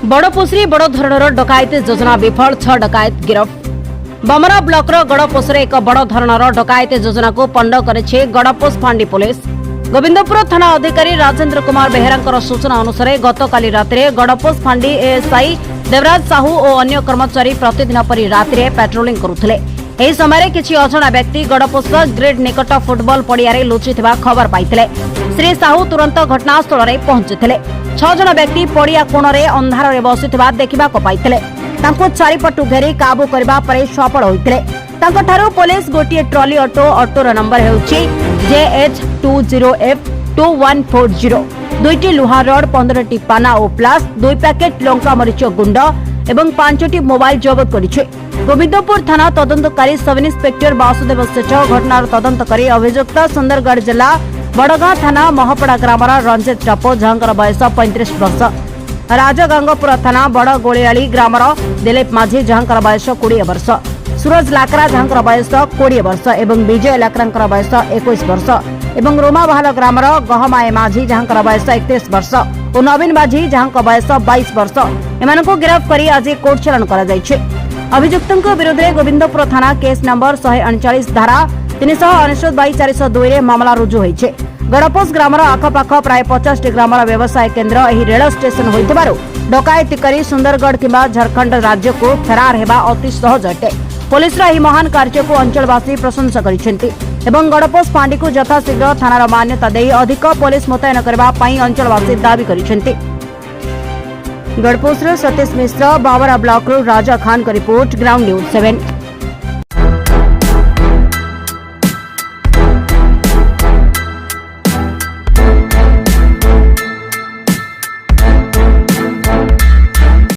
बड़पोसरी बड़ धरणर डकायत योजना विफल 6 डकायत गिरफ। बमरा ब्लॉक गड़पोसरे एक बड़ धरणर डकायत योजना को पंड करे गड़पोस फांडी पुलिस। गोविंदपुर थाना अधिकारी राजेंद्र कुमार बेहेरा सूचना अनुसार गतकाली राति गड़पोस फांडी एएसआई देवराज साहू और अन्य कर्मचारी प्रतिदिन परी राति पेट्रोलिंग करुथिले। एही समय किछि अजणा व्यक्ति गड़पोस ग्रिड निकट फुटबॉल पड़िया लुचिथिबा खबर पाइथिले। श्री साहू तुरंत घटनास्थल रे पहुंचिथिले। 6 जण व्यक्ति पड़िया कोणरे अंधार रे बसिथिबा देखिबा को पाइथिले। तांको चारिपटु घेरी काबू करबा परे सफल होइथिले। तांको ठारो पुलिस गोटिए ट्रॉली ऑटोर नंबर हेउछि JH20F2140 दुईटी लुहा रड 15टी पाना ओ प्लास 2 पैकेट लंका मरीच गुंड एवं 5टी मोबाइल जबत करिछि। गोविंदपुर थाना तदंतकारी सब इन्स्पेक्टर वासुदेव सेठ घटनार तदंत करी अभियुक्त सुंदरगढ़ जिला बड़गां थाना महपड़ा ग्रामर रंजित टापो जहांकर बयस 35 वर्ष, राजगंगपुर थाना बड़ गोलियाली ग्रामर दिलीप माझी जहांकर बयस 20 वर्ष, सूरज लाकरा जहांकर बयस 20 वर्ष एवं विजय लाकरांकर बयस 21 वर्ष एवं रोमाबाहाल ग्रामर गहमाए माझी जहांकर बयस 31 वर्ष और नवीन माझी जहांकर बयस 22 वर्ष एमानकु गिरफ्त करी आज कोर्ट चालान करा जायछि। अभियुक्तଙ୍କ विरुद्ध गोविंदपुर थाना केस नंबर 139 धारा 399/402 रे मामला रुजु होइछे। गड़पोस ग्रामर आखपाख प्राय 50 ग्रामर व्यवसाय केन्द्र एही रेल स्टेशन होइतबारु डकायती करी सुंदरगढ़ किंबा झारखंड राज्य को फेरार हेबा अति सहज अटे। पुलिस एही महान कार्य को अंचलवासी प्रशंसा करिसेंती एवं गड़पोस फांडी को यथाशीघ्र थानार मान्यता देई अधिक पुलिस मुतयन करबा पई अंचलवासी दाबी करिसेंती। गड़पोसर सतीश मिश्र बाबरा ब्लॉक राजा खान का रिपोर्ट, ग्राउंड न्यूज 7।